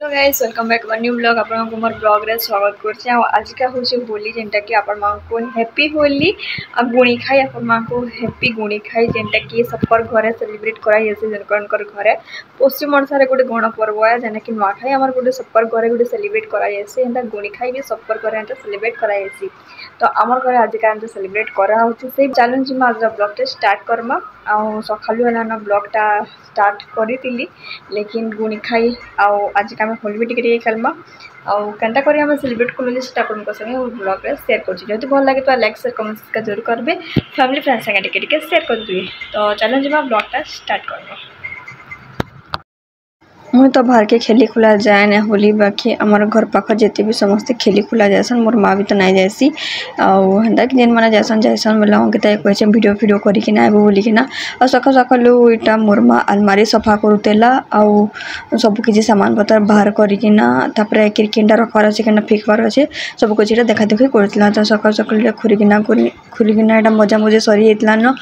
तो guys welcome back one new blog आपन मोर blog रे स्वागत करछे। आज का होचे होली जेंटा कि आपन मान को हैप्पी होली आ गुणी खाई आपन मान को हैप्पी गुणी खाई जेंटा कि सबकर घरे सेलिब्रेट कराई जैसे जनकर घरे पश्चिम ओडिसा रे गोटे गण पर्व है जेना कि नुआखाई हमर गोटे सबकर घरे गोटे सेलिब्रेट कराई जैसे एंता गुणी खाई भी सबकर घरे एंता सेलिब्रेट कराई जैसे। तो आमर घरे आज का एंता सेलिब्रेट करा होची से चैलेंज में आज ब्लॉग टे स्टार्ट करमा आ सखालु हलाना ब्लॉग टा स्टार्ट करी लेकिन गुणी खाई आज का होली भी टिके खेलमा आउ केनता करी हम सेलिब्रेट करू से आपन को संगे ब्लॉग रे शेयर करछि। जति भल लागे तो लाइक शेयर कमेंट का जरूर करबे, फैमिली फ्रेंड्स संगे टिके शेयर कर दिए। तो चलो जमा ब्लॉग टा स्टार्ट करबो। मुझे तो बाहर के खेली खुला जाए ना होली बाकी आमर घर पाख जिते भी समस्ते खेली खुला जासन मोर माँ भी तो नहीं जाएसी आंदा कि जेन मैंने जैसन जैसन बोला कहे वीडियो वीडियो करिकी ना आबो बोलिकी ना और सका सकालू इटा मोर माँ अलमारी सफा करुतेला आउ सब किसी सामान पतर बाहर करिकी ना तापर किनटा रखवार अच्छे कि फिकबार अच्छे सब कुछ देखा देखी करथिला। तो सका सकाल खुलिकिना एटा मजा मजे सरी जाइतिला न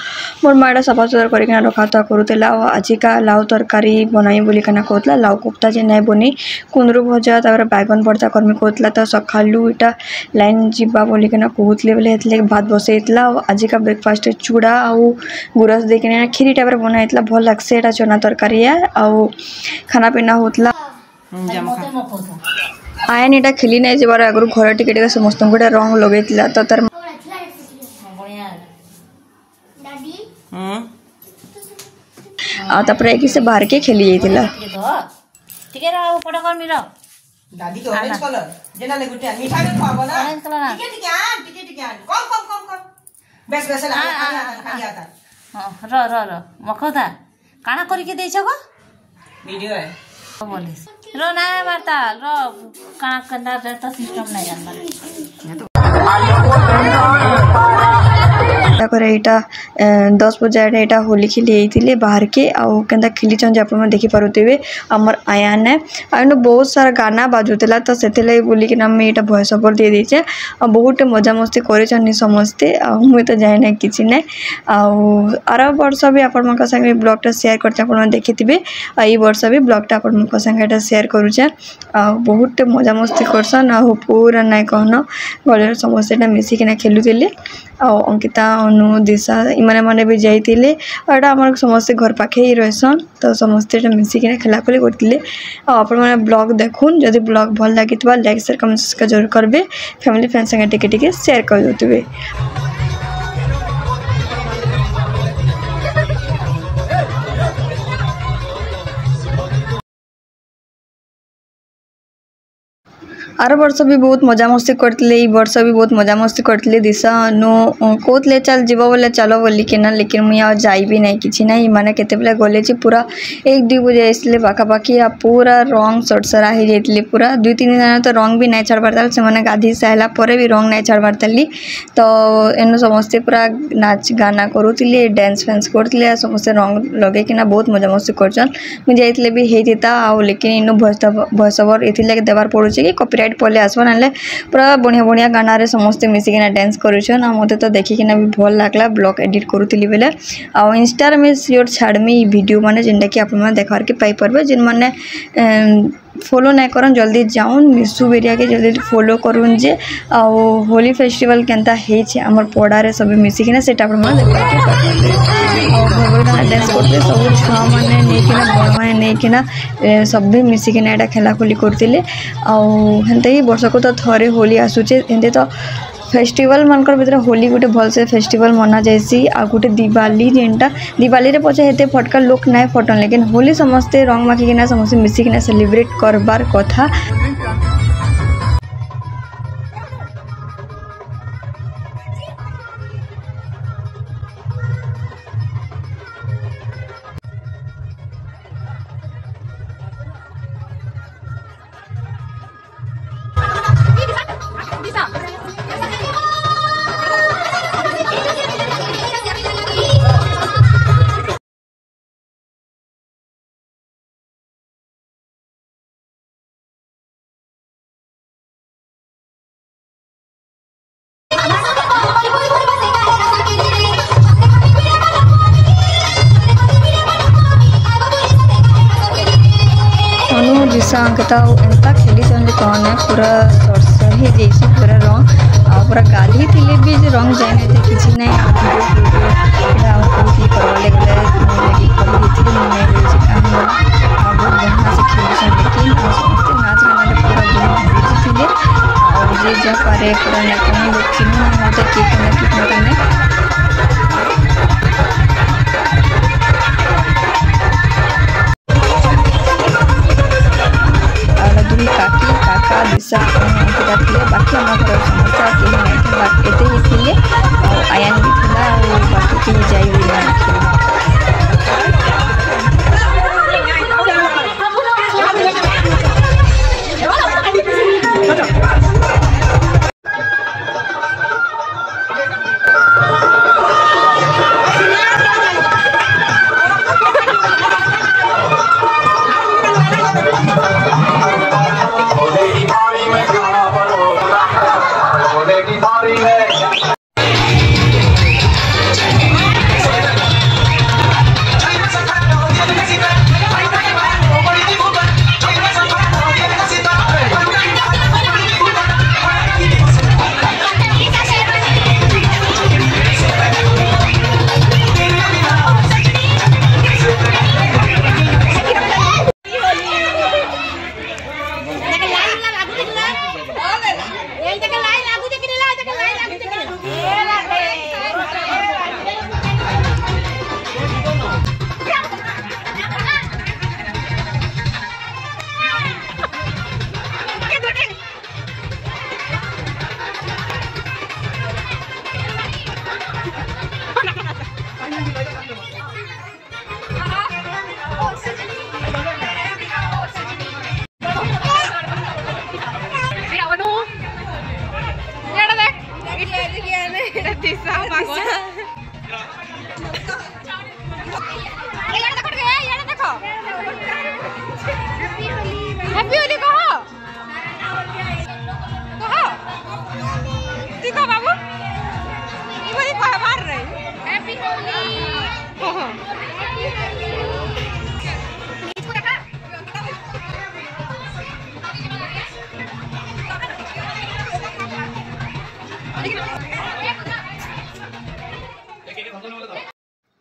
मोर माँ एटा सफा सुतर करिकिना रखा करुतेला आजिका लाउ तरकारी बनाई बोलिकिना कहतला लाउ कोफ्ता जे नहीं बनी कुंदरू भजा तापर बैगन भर्ता करमी कहतला। तो सकालू इटा लाइन जीवा बोलिकिना कहतले बोले हेतले भात बसैतला आज का ब्रेकफास्ट चूड़ा आउ गुरस देकिना खीरी टाइप बनाइतला भल लागसे एटा चना तरकारी आउ खाना पीना होतला। आयन एटा खेली नहीं जबार आगु घर टिके समस्त गोटे रंग लगेतला तो तार तापर से बाहर के खेली जाइतिला। ठीक है रहा पड़ा कर मिला दादी के ऑरेंज कलर जेना ले गुटे मीठा के खाबो ना ऑरेंज कलर ठीक है कम बस बस खाली आता हां र मखोदा काना करी के देछो को वीडियो है बोले रो ना मारता रो काना कंदा तो सिस्टम नहीं जानबा इटा 10 बजे एटा होली खेली जाइतिले बाहर के आउ केनता खेली छन जे अपन देखि पारुतिबे हमर आयान है आनो बहुत सारा गाना बाजुतेला तो सेतेले बोली कि हम एटा वॉइस ओवर दे दैछे आ बहुत मजा मस्ती करे छन समस्ते आ मुई तो जाय ना किछि नै आउ आरा वर्ष भी अपन मन संगे ब्लॉग टा शेयर करते अपन देखितिबे आ ई वर्ष भी ब्लॉग टा अपन मन संगे एटा शेयर करूछे आ बहुत मजा मस्ती करसन आ पूरा नै कहनो गले समस्ते टा मिसी किना खेलुतिले आ अंकिता अनु दिशा इमाने माने भी जाइतिले और हमर समस्त घर पाखे ही रहसन तो समस्त मिसिकिना खेलाखोली करतिले। आपण माने ब्लॉग देखुन जदि ब्लॉग भल लागितबा लाइक शेयर कमेंट का जरूर करबे, फैमिली फ्रेंड्स संगे टिके शेयर कर देतबे। आर वर्ष भी बहुत मजा मस्ती करते वर्ष भी बहुत मजा मस्ती करते दिशा अनु कहते चल जीव बोले चलो बोली कि ना लेकिन मुझे आ जाई भी नहीं किसी ना माने केते बेले गले पूरा 1-2 बजे आसले पाखापाखि आ पूरा रंग सड़सरा हो जाते पूरा 2-3 दिन तो रंग भी नहीं छाड़बार से मैंने गाधी सारा पर भी रंग नहीं छाड़बार तो एनु समस्ते पूरा नाच गाना करुले डांस फैंस करते समस्ते रंग लगे कि बहुत मजा मस्ती करछन मुझे जाइतले भी हेता आउ लेकिन इनु वॉइस ओवर इथिले देवार पड़ुचे कि कॉपीराइट पले आसबा ना पूरा बढ़िया बढ़िया गाना रे समस्ते मिसिकिना डांस करुछन आ मते तो देखिकिना भी भल लागला ब्लॉग एडिट करुतिली बेले आ इंस्टा रे में सियोर छाड़मी वीडियो माने जेंडा कि आपन माने देखार के पाई परबे जिन माने फॉलो नहीं करन जल्दी जाऊन मिसु बेरिया के जल्दी फॉलो करूँ जे आ होली फेस्टिवल केनता हे छे हमर पड़ा रे सब मिसिकिना सेटा पर माने देखा के गाना डांस करते सब छुआ माने नेकिना बड़ माने नेकिना सब भी मिसिकिना एटा खेला खोली करतिले आ हेनते ही वर्ष को तो थरे होली आसुचे हेनते तो फेस्टिवल मनकर भीतर होली गोटे भल से फेस्टिवल मना जाएसी आ गोटे दिवाली जेनटा दिवाली रे पछे हेते फटका लोक नाय फटन लेकिन होली समस्ते रंग माखिकिना समस्ते मिसिकिना सेलिब्रेट करबार कथा। तो एंता खेली कौन है पूरा सरसही जैसे पूरा रंग पूरा गाधी थिले भी जे रंग जाए नहीं थे किसी नहीं वीडियो कौन करवाले गले लगी कर देती मैं काम बहुत बढ़िया से खेली लेकिन समस्त नाच गाना पूरा धूम थिले और जे जा करे पूरा नहीं लोग चिन्ह होता कितना करने काकी काका दिशा बाकी आम घर समस्या कहीं नहीं एत ही आयान भी था और बाकी कहीं जाए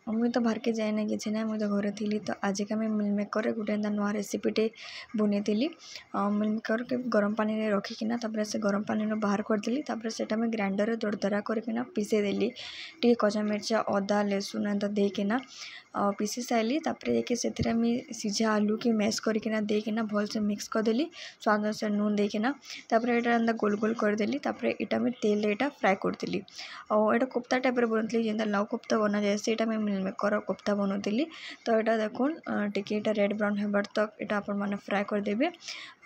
मुई तो बाहर के जाए ना कि ना मुझे घरे थी तो आज का मिल मेकर गोटे नुआ रेसिपीटे बनी मिल मेकर के गरम पानी में रखिकिना से गरम पानी बाहर करदेली से ग्राइंडर दरदरा करके पीसेदेली टी कचा मिर्चा अदा लहसुन एंता देकिना पीसी साइली जाके से सीझा आलू की मैश करके देकिना भल से मिक्स करदेली स्वाद से नून देकिना एंता गोल गोल करदेली इटा में तेल एटा फ्राए करदेली और एटा कोफ्ता टाइप बनती जेनता लाउ कोफ्ता बना जाए से मिल मेकर कोफ्ता बनौली तो यहाँ देखुन टिके रेड ब्राउन होबार तक यहाँ आपण मैंने फ्राए करदेवे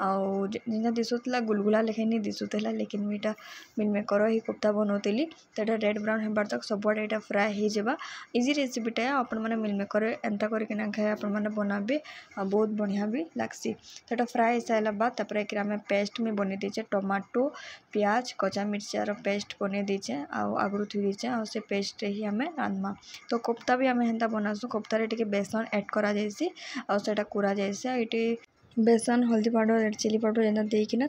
आउ जेना दिशुला गुलगुला लेखे नहीं दिशुला लेकिन मुझे मिल मेकर ही कोफ्ता बनौली तो यहाँ रेड ब्राउन होबार तक सबुआड़े यहाँ फ्राए हो जावा इजी रेसिपीटा आपण मैंने मिल मेकर एंता करके खाए आपण मैंने बनाबे बहुत बढ़िया भी लगसी तो यहाँ फ्राए हो सारा बाद तापर आम पेस्ट में बनी दीचे टमाटो प्याज कचा मिर्चार पेस्ट बनी दीचे आगुरी थी दीचे आ से पेस्ट ही आम रांधमा तो कोफ्ता भी आम हेन्ता बनासु कोफ्तार टे बेसन एड करा जाइसी आ सेटा कुरा जाइसी ये बेसन हल्दी पाउडर रेड चिली पाउडर एंता देकिना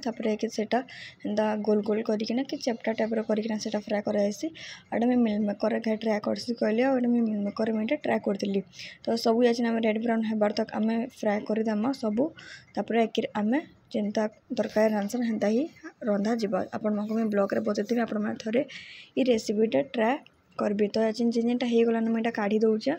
सेटा एंता गोल गोल करकिना कि चेप्टा टाइप करकिना सेटा फ्राए कराइसी आटा में मिल मेकर ट्राए करसी कहली और मिल मेकर में ट्राए करदेली तो सबू आम रेड ब्राउन होबार तक आम फ्राए करदेमा सबू आम जेनता तरकारी रांधसन हेन्ता ही रंधा जीव आपण मैं ब्लॉग रे बतैदेवी आपण मैंने थोड़े ये रेसिपीटा ट्राए करबी तो जेनटा हो गलान मुझे काढ़ी दौचे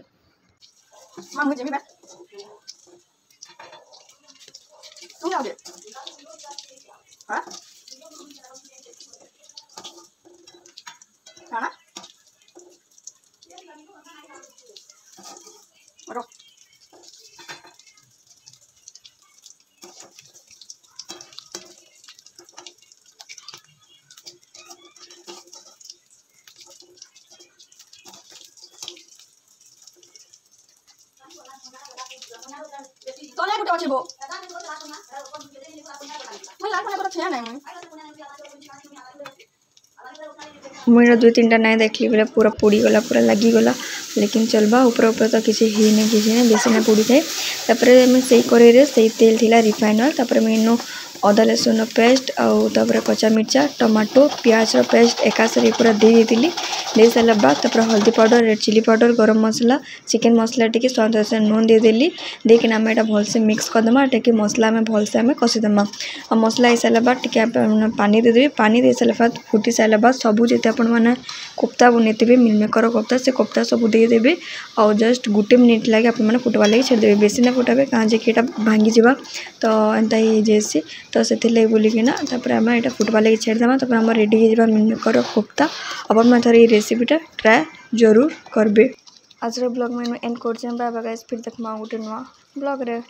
मुझे 2-3टा नहीं देखली बोले पूरा पोड़ी गला पूरा लगी गला लेकिन चलबा ऊपर ऊपर तो किसी ही नहीं किसी नहीं बेसी ना पड़ी थाए तापर मैं से कड़े से तेल थिला रिफाइन ऑयल तापर मैं अदा लसुन पेस्ट आउ तापर कच्चा मिर्चा टमाटो प्याज पेस्ट एकासरी पूरा दे सारा बाद तापर हल्दी पाउडर रेड चिली पाउडर गरम मसला चिकेन मसला टी स्वाद अनुसार नून देदेली देकिन आम यहाँ भलसे मिक्स करदमा टे मसला आम भलसे आम कषिदमा आ मसला हो सारा बाद टे पानी देदेवी पानी दे सारा बाद फुटी सारा बाद सबू जिते आपने कोफ्ता बनईथे मिलमेकर कोफ्ता से कोफ्ता सब देदेवे आउ जस्ट गुटे मिनिट लगे आपने फुटवा लगे छेड़देवे बेसी ना फुटावे कहाँ जे कि भांगी जा तो एंता ही जाइए तो से बोलिकिना आम यहाँ फुटवा लगे छेड़देमा तापर आम रेडी हो मिलमेकर कोफ्ता अपन मैं थोड़ी रेसिपीटा ट्राए जरूर करबे। आज ब्लॉग में एंड कर बाय बाय गाइस फिर देखमा गोटे नुआ ब्लॉग रे।